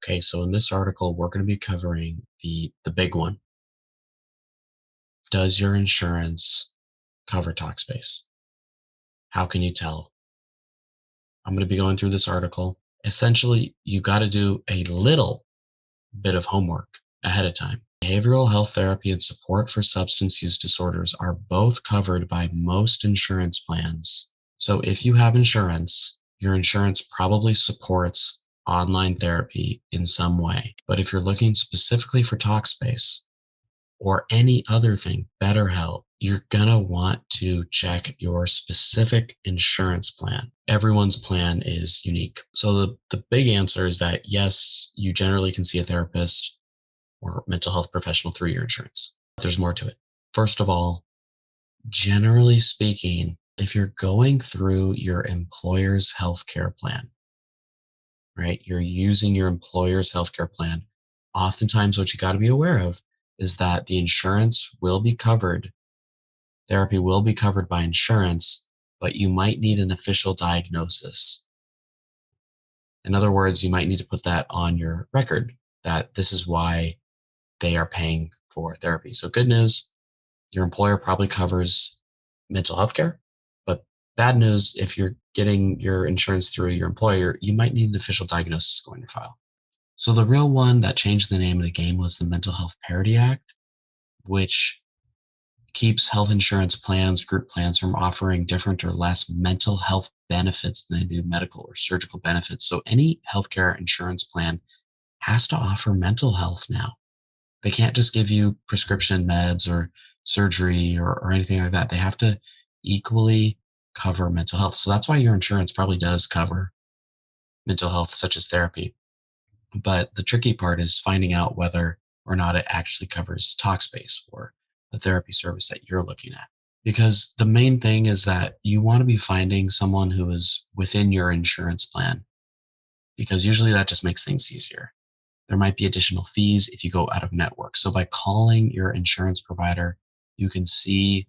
Okay, so in this article, we're going to be covering the big one. Does your insurance cover Talkspace? How can you tell? I'm going to be going through this article. Essentially, you got to do a little bit of homework ahead of time. Behavioral health therapy and support for substance use disorders are both covered by most insurance plans. So if you have insurance, your insurance probably supports online therapy in some way. But if you're looking specifically for Talkspace, or any other thing, BetterHelp, you're gonna want to check your specific insurance plan. Everyone's plan is unique. So the big answer is that yes, you generally can see a therapist or mental health professional through your insurance. There's more to it. First of all, generally speaking, if you're going through your employer's healthcare plan, right? You're using your employer's healthcare plan. Oftentimes, what you got to be aware of is that the insurance will be covered, therapy will be covered by insurance, but you might need an official diagnosis. In other words, you might need to put that on your record that this is why they are paying for therapy. So, good news, your employer probably covers mental health care, but bad news, if you're getting your insurance through your employer, you might need an official diagnosis to go in your file. So the real one that changed the name of the game was the Mental Health Parity Act, which keeps health insurance plans, group plans from offering different or less mental health benefits than they do medical or surgical benefits. So any healthcare insurance plan has to offer mental health now. They can't just give you prescription meds or surgery or anything like that. They have to equally cover mental health. So that's why your insurance probably does cover mental health, such as therapy. But the tricky part is finding out whether or not it actually covers Talkspace or the therapy service that you're looking at. Because the main thing is that you want to be finding someone who is within your insurance plan, because usually that just makes things easier. There might be additional fees if you go out of network. So by calling your insurance provider, you can see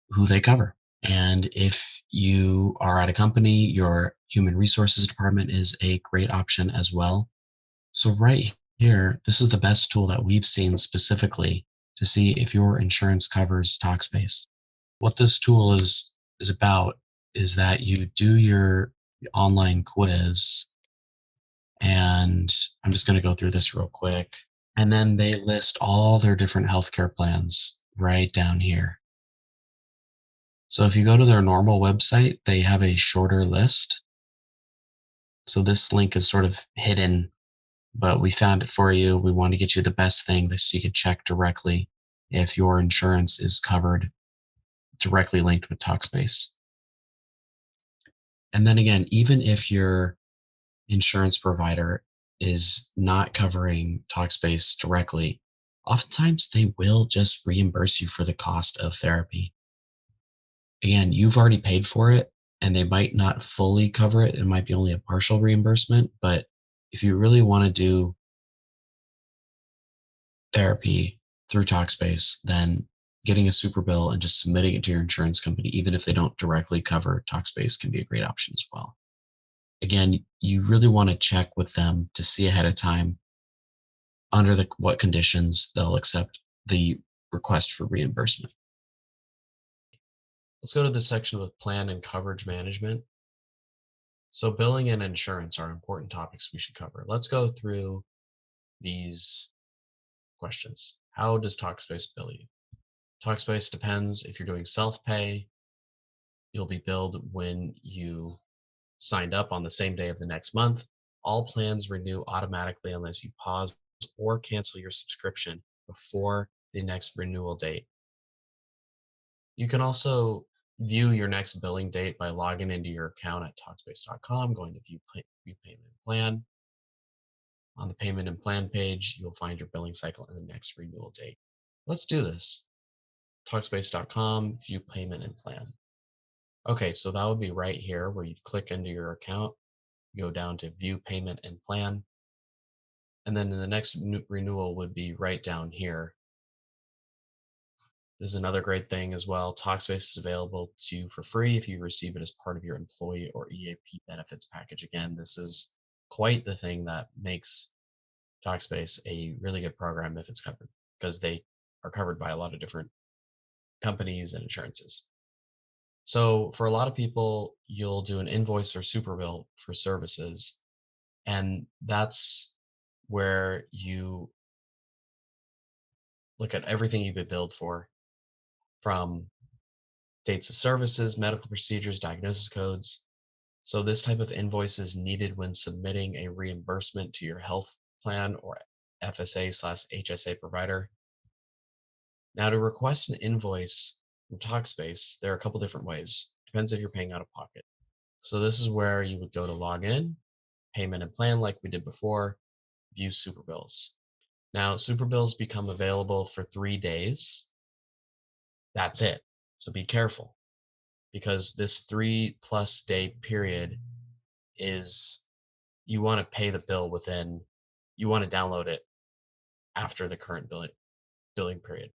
who they cover. And if you are at a company, your human resources department is a great option as well. So right here, this is the best tool that we've seen specifically to see if your insurance covers Talkspace. What this tool is about is that you do your online quiz, and I'm just going to go through this real quick. And then they list all their different healthcare plans right down here. So if you go to their normal website, they have a shorter list. So this link is sort of hidden, but we found it for you. We want to get you the best thing so you can check directly if your insurance is covered, directly linked with Talkspace. And then again, even if your insurance provider is not covering Talkspace directly, oftentimes they will just reimburse you for the cost of therapy. Again, you've already paid for it and they might not fully cover it. It might be only a partial reimbursement, but if you really want to do therapy through Talkspace, then getting a Superbill and just submitting it to your insurance company, even if they don't directly cover Talkspace, can be a great option as well. Again, you really want to check with them to see ahead of time under what conditions they'll accept the request for reimbursement. Let's go to the section with plan and coverage management. So billing and insurance are important topics we should cover. Let's go through these questions. How does Talkspace bill you? Talkspace depends if you're doing self-pay. You'll be billed when you signed up on the same day of the next month. All plans renew automatically unless you pause or cancel your subscription before the next renewal date. You can also view your next billing date by logging into your account at Talkspace.com, going to view payment plan. On the payment and plan page, you'll find your billing cycle and the next renewal date. Let's do this. Talkspace.com, view payment and plan. Okay, so that would be right here where you click into your account, go down to view payment and plan, and then the next renewal would be right down here. This is another great thing as well. Talkspace is available to you for free if you receive it as part of your employee or EAP benefits package. Again, this is quite the thing that makes Talkspace a really good program if it's covered because they are covered by a lot of different companies and insurances. So for a lot of people, you'll do an invoice or superbill for services, and that's where you look at everything you've been billed for, from dates of services, medical procedures, diagnosis codes. So this type of invoice is needed when submitting a reimbursement to your health plan or FSA/HSA provider. Now, to request an invoice from Talkspace, there are a couple different ways. Depends if you're paying out of pocket. So this is where you would go to log in, payment and plan like we did before, view superbills. Now, superbills become available for 3 days. That's it. So be careful because this 3+ day period is you want to pay the bill within, you want to download it after the current billing period.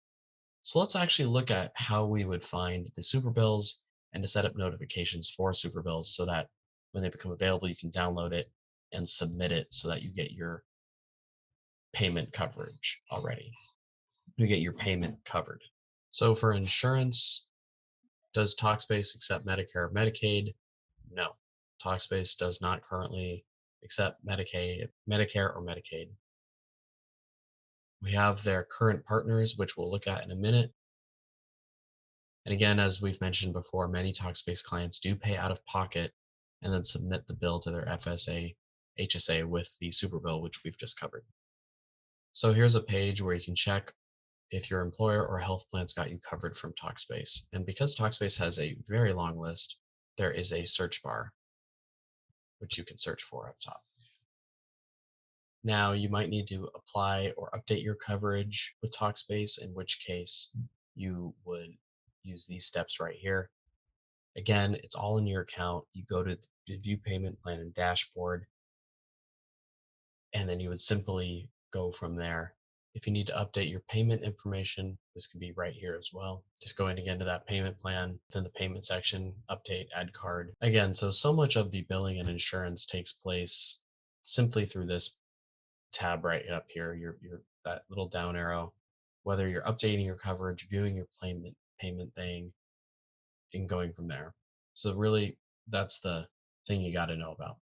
So let's actually look at how we would find the super bills and to set up notifications for super bills so that when they become available, you can download it and submit it so that you get your payment coverage already. You get your payment covered. So for insurance, does Talkspace accept Medicare or Medicaid? No. Talkspace does not currently accept Medicare or Medicaid. We have their current partners, which we'll look at in a minute. And again, as we've mentioned before, many Talkspace clients do pay out of pocket and then submit the bill to their FSA, HSA with the super bill, which we've just covered. So here's a page where you can check if your employer or health plan's got you covered from Talkspace. And because Talkspace has a very long list, there is a search bar, which you can search for up top. Now, you might need to apply or update your coverage with Talkspace, in which case you would use these steps right here. Again, it's all in your account. You go to the view payment plan and dashboard, and then you would simply go from there. If you need to update your payment information, this can be right here as well. Just going again to that payment plan, within the payment section, update, add card. Again, so much of the billing and insurance takes place simply through this tab right up here, your that little down arrow. Whether you're updating your coverage, viewing your payment thing, and going from there. So really, that's the thing you got to know about.